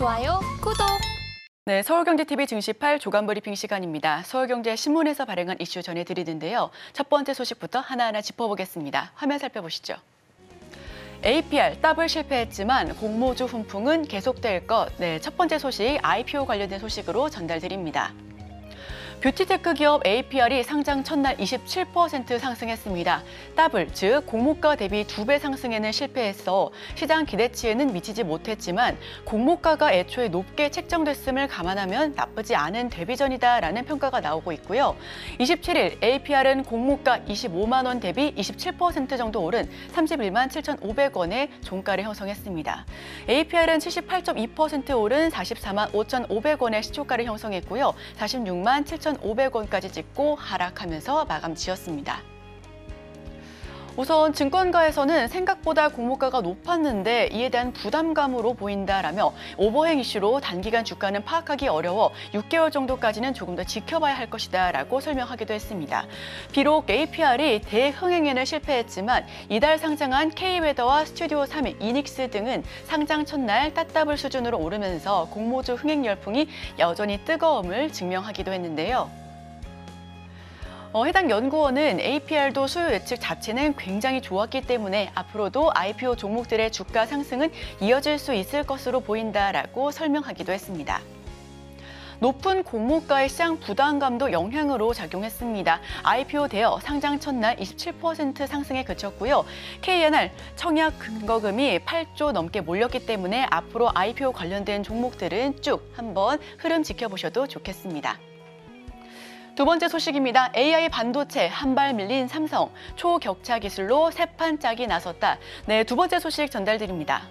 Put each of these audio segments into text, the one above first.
좋아요, 구독! 네, 서울경제TV 증시8 조간 브리핑 시간입니다. 서울경제신문에서 발행한 이슈 전해드리는데요. 첫 번째 소식부터 하나하나 짚어보겠습니다. 화면 살펴보시죠. APR 더블 실패했지만 공모주 훈풍은 계속될 것. 네, 첫 번째 소식 IPO 관련된 소식으로 전달드립니다. 뷰티테크 기업 APR이 상장 첫날 27% 상승했습니다. 더블, 즉 공모가 대비 2배 상승에는 실패했어 시장 기대치에는 미치지 못했지만 공모가가 애초에 높게 책정됐음을 감안하면 나쁘지 않은 데뷔전이다라는 평가가 나오고 있고요. 27일 APR은 공모가 25만 원 대비 27% 정도 오른 31만 7,500원의 종가를 형성했습니다. APR은 78.2% 오른 44만 5,500원의 시초가를 형성했고요. 46만 7,500원까지 찍고 하락하면서 마감 지었습니다. 우선 증권가에서는 생각보다 공모가가 높았는데 이에 대한 부담감으로 보인다라며 오버행 이슈로 단기간 주가는 파악하기 어려워 6개월 정도까지는 조금 더 지켜봐야 할 것이다라고 설명하기도 했습니다. 비록 APR이 대흥행에는 실패했지만 이달 상장한 K웨더와 스튜디오 3의 이닉스 등은 상장 첫날 따따블 수준으로 오르면서 공모주 흥행 열풍이 여전히 뜨거움을 증명하기도 했는데요. 해당 연구원은 APR도 수요 예측 자체는 굉장히 좋았기 때문에 앞으로도 IPO 종목들의 주가 상승은 이어질 수 있을 것으로 보인다라고 설명하기도 했습니다. 높은 공모가의 시장 부담감도 영향으로 작용했습니다. IPO 되어 상장 첫날 27% 상승에 그쳤고요. KNR 청약 근거금이 8조 넘게 몰렸기 때문에 앞으로 IPO 관련된 종목들은 쭉 한번 흐름 지켜보셔도 좋겠습니다. 두 번째 소식입니다. AI 반도체 한 발 밀린 삼성, 초격차 기술로 새 판 짜기 나섰다. 네, 두 번째 소식 전달드립니다.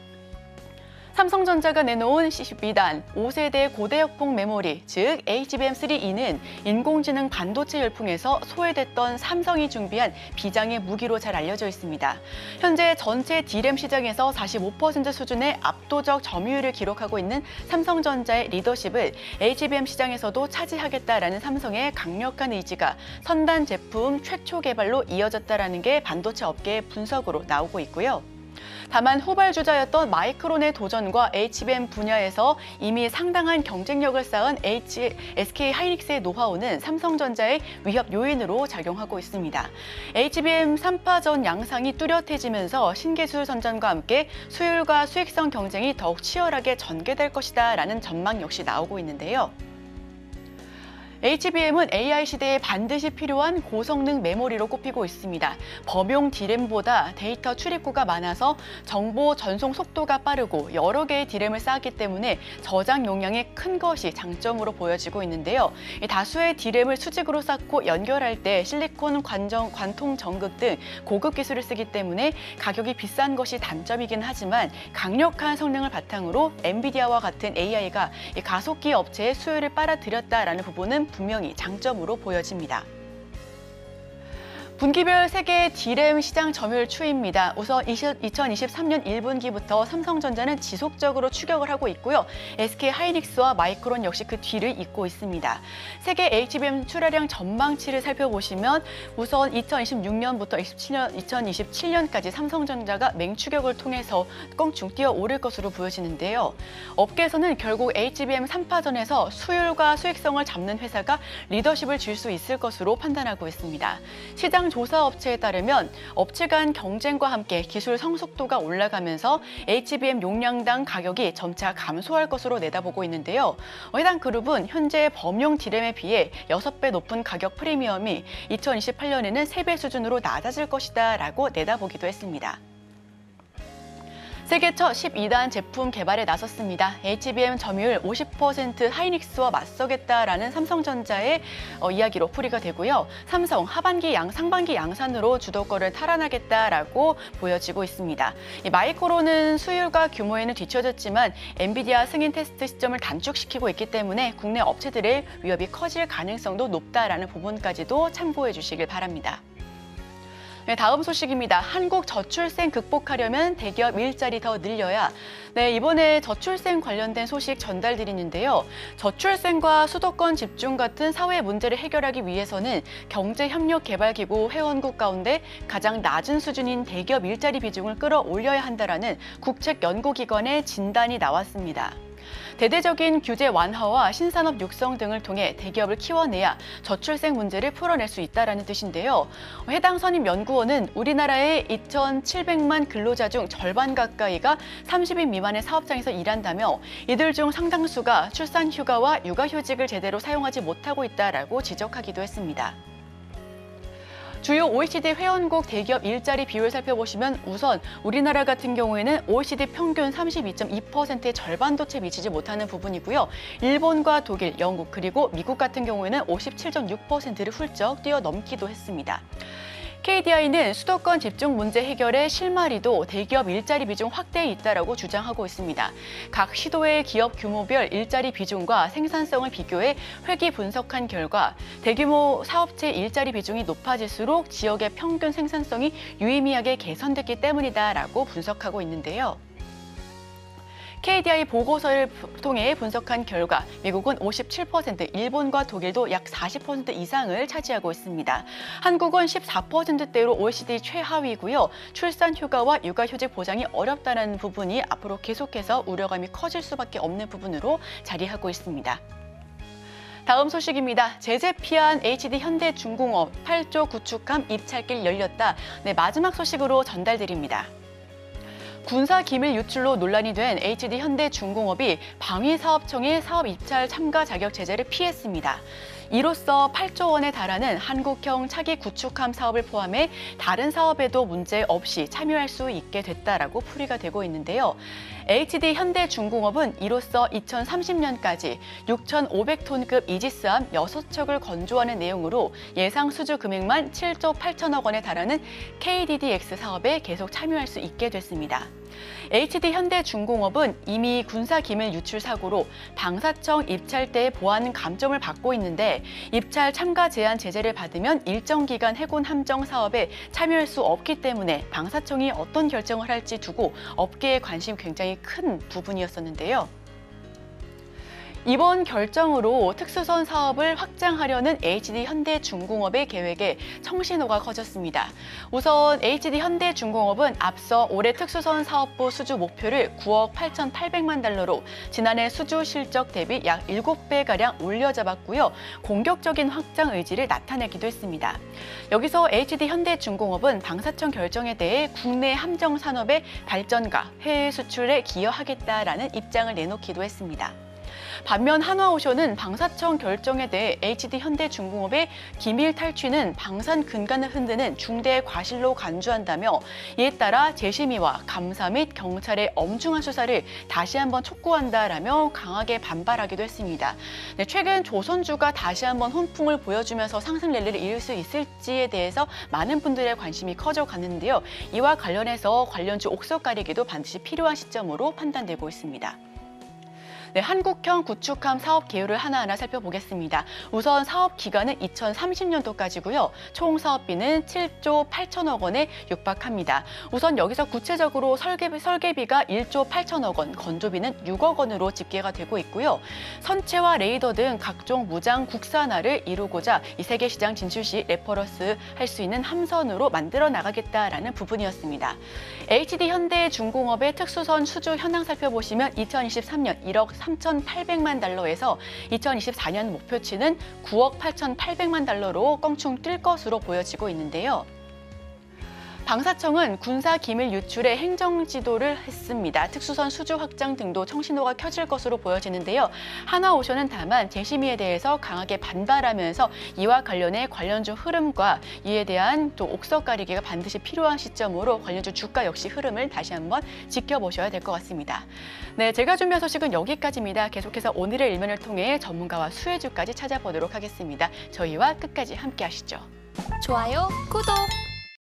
삼성전자가 내놓은 12단 5세대 고대역폭 메모리, 즉 HBM3E는 인공지능 반도체 열풍에서 소외됐던 삼성이 준비한 비장의 무기로 잘 알려져 있습니다. 현재 전체 D램 시장에서 45% 수준의 압도적 점유율을 기록하고 있는 삼성전자의 리더십을 HBM 시장에서도 차지하겠다라는 삼성의 강력한 의지가 선단 제품 최초 개발로 이어졌다라는 게 반도체 업계의 분석으로 나오고 있고요. 다만 후발주자였던 마이크론의 도전과 HBM 분야에서 이미 상당한 경쟁력을 쌓은 SK 하이닉스의 노하우는 삼성전자의 위협 요인으로 작용하고 있습니다. HBM 3파전 양상이 뚜렷해지면서 신기술 선전과 함께 수율과 수익성 경쟁이 더욱 치열하게 전개될 것이다라는 전망 역시 나오고 있는데요. HBM은 AI 시대에 반드시 필요한 고성능 메모리로 꼽히고 있습니다. 범용 D램보다 데이터 출입구가 많아서 정보 전송 속도가 빠르고 여러 개의 D램을 쌓았기 때문에 저장 용량이 큰 것이 장점으로 보여지고 있는데요. 다수의 D램을 수직으로 쌓고 연결할 때 실리콘 관통 전극 등 고급 기술을 쓰기 때문에 가격이 비싼 것이 단점이긴 하지만 강력한 성능을 바탕으로 엔비디아와 같은 AI가 가속기 업체의 수요를 빨아들였다라는 부분은 분명히 장점으로 보여집니다. 분기별 세계 D램 시장 점유율 추이입니다. 우선 2023년 1분기부터 삼성전자는 지속적으로 추격을 하고 있고요. SK하이닉스와 마이크론 역시 그 뒤를 잇고 있습니다. 세계 HBM 출하량 전망치를 살펴보시면 우선 2026년부터 2027년까지 삼성전자가 맹추격을 통해서 껑충 뛰어오를 것으로 보여지는데요. 업계에서는 결국 HBM 3파전에서 수율과 수익성을 잡는 회사가 리더십을 질 수 있을 것으로 판단하고 있습니다. 시장 조사 업체에 따르면 업체 간 경쟁과 함께 기술 성숙도가 올라가면서 HBM 용량당 가격이 점차 감소할 것으로 내다보고 있는데요. 해당 그룹은 현재 범용 D램에 비해 6배 높은 가격 프리미엄이 2028년에는 3배 수준으로 낮아질 것이다라고 내다보기도 했습니다. 세계 첫 12단 제품 개발에 나섰습니다. HBM 점유율 50% 하이닉스와 맞서겠다라는 삼성전자의 이야기로 풀이가 되고요. 삼성 상반기 양산으로 주도권을 탈환하겠다라고 보여지고 있습니다. 마이크론은 수율과 규모에는 뒤처졌지만 엔비디아 승인 테스트 시점을 단축시키고 있기 때문에 국내 업체들의 위협이 커질 가능성도 높다라는 부분까지도 참고해 주시길 바랍니다. 네, 다음 소식입니다. 한국 저출생 극복하려면 대기업 일자리 더 늘려야. 네, 이번에 저출생 관련된 소식 전달드리는데요. 저출생과 수도권 집중 같은 사회 문제를 해결하기 위해서는 경제협력개발기구 회원국 가운데 가장 낮은 수준인 대기업 일자리 비중을 끌어올려야 한다라는 국책연구기관의 진단이 나왔습니다. 대대적인 규제 완화와 신산업 육성 등을 통해 대기업을 키워내야 저출생 문제를 풀어낼 수 있다는 뜻인데요. 해당 선임연구원은 우리나라의 2,700만 근로자 중 절반 가까이가 30인 미만의 사업장에서 일한다며 이들 중 상당수가 출산 휴가와 육아휴직을 제대로 사용하지 못하고 있다라고 지적하기도 했습니다. 주요 OECD 회원국 대기업 일자리 비율 살펴보시면 우선 우리나라 같은 경우에는 OECD 평균 32.2%의 절반도 채 미치지 못하는 부분이고요. 일본과 독일, 영국 그리고 미국 같은 경우에는 57.6%를 훌쩍 뛰어넘기도 했습니다. KDI는 수도권 집중 문제 해결의 실마리도 대기업 일자리 비중 확대에 있다라고 주장하고 있습니다. 각 시도의 기업 규모별 일자리 비중과 생산성을 비교해 회귀 분석한 결과 대규모 사업체 일자리 비중이 높아질수록 지역의 평균 생산성이 유의미하게 개선됐기 때문이다라고 분석하고 있는데요. KDI 보고서를 통해 분석한 결과 미국은 57%, 일본과 독일도 약 40% 이상을 차지하고 있습니다. 한국은 14%대로 OECD 최하위고요. 출산 휴가와 육아휴직 보장이 어렵다는 부분이 앞으로 계속해서 우려감이 커질 수밖에 없는 부분으로 자리하고 있습니다. 다음 소식입니다. 제재 피한 HD 현대중공업 8조 구축함 입찰길 열렸다. 네, 마지막 소식으로 전달드립니다. 군사 기밀 유출로 논란이 된 HD 현대중공업이 방위사업청의 사업 입찰 참가 자격 제재를 피했습니다. 이로써 8조 원에 달하는 한국형 차기 구축함 사업을 포함해 다른 사업에도 문제 없이 참여할 수 있게 됐다라고 풀이가 되고 있는데요. HD 현대중공업은 이로써 2030년까지 6,500톤급 이지스함 6척을 건조하는 내용으로 예상 수주 금액만 7조 8천억 원에 달하는 KDDX 사업에 계속 참여할 수 있게 됐습니다. HD 현대중공업은 이미 군사기밀 유출 사고로 방사청 입찰 때 보안 감점을 받고 있는데 입찰 참가 제한 제재를 받으면 일정 기간 해군 함정 사업에 참여할 수 없기 때문에 방사청이 어떤 결정을 할지 두고 업계의 관심이 굉장히 큰 부분이었었는데요. 이번 결정으로 특수선 사업을 확장하려는 HD 현대중공업의 계획에 청신호가 커졌습니다. 우선 HD 현대중공업은 앞서 올해 특수선 사업부 수주 목표를 9억 8,800만 달러로 지난해 수주 실적 대비 약 7배가량 올려잡았고요. 공격적인 확장 의지를 나타내기도 했습니다. 여기서 HD 현대중공업은 방사청 결정에 대해 국내 함정 산업의 발전과 해외 수출에 기여하겠다라는 입장을 내놓기도 했습니다. 반면 한화오션은 방사청 결정에 대해 HD 현대중공업의 기밀 탈취는 방산 근간을 흔드는 중대 과실로 간주한다며 이에 따라 재심의와 감사 및 경찰의 엄중한 수사를 다시 한번 촉구한다라며 강하게 반발하기도 했습니다. 네, 최근 조선주가 다시 한번 훈풍을 보여주면서 상승 랠리를 이을 수 있을지에 대해서 많은 분들의 관심이 커져가는데요. 이와 관련해서 관련주 옥석 가리기도 반드시 필요한 시점으로 판단되고 있습니다. 네, 한국형 구축함 사업 개요를 하나하나 살펴보겠습니다. 우선 사업 기간은 2030년도까지고요. 총 사업비는 7조 8천억 원에 육박합니다. 우선 여기서 구체적으로 설계비가 1조 8천억 원, 건조비는 6억 원으로 집계가 되고 있고요. 선체와 레이더 등 각종 무장 국산화를 이루고자 이 세계 시장 진출 시 레퍼런스 할 수 있는 함선으로 만들어 나가겠다라는 부분이었습니다. HD 현대중공업의 특수선 수주 현황 살펴보시면 2023년 1억 3,800만 달러에서 2024년 목표치는 9억 8,800만 달러로 껑충 뛸 것으로 보여지고 있는데요. 방사청은 군사 기밀 유출에 행정 지도를 했습니다. 특수선 수주 확장 등도 청신호가 켜질 것으로 보여지는데요. 한화오션은 다만 재심의에 대해서 강하게 반발하면서 이와 관련해 관련주 흐름과 이에 대한 또 옥석 가리기가 반드시 필요한 시점으로 관련주 주가 역시 흐름을 다시 한번 지켜보셔야 될 것 같습니다. 네, 제가 준비한 소식은 여기까지입니다. 계속해서 오늘의 일면을 통해 전문가와 수혜주까지 찾아보도록 하겠습니다. 저희와 끝까지 함께 하시죠. 좋아요, 구독!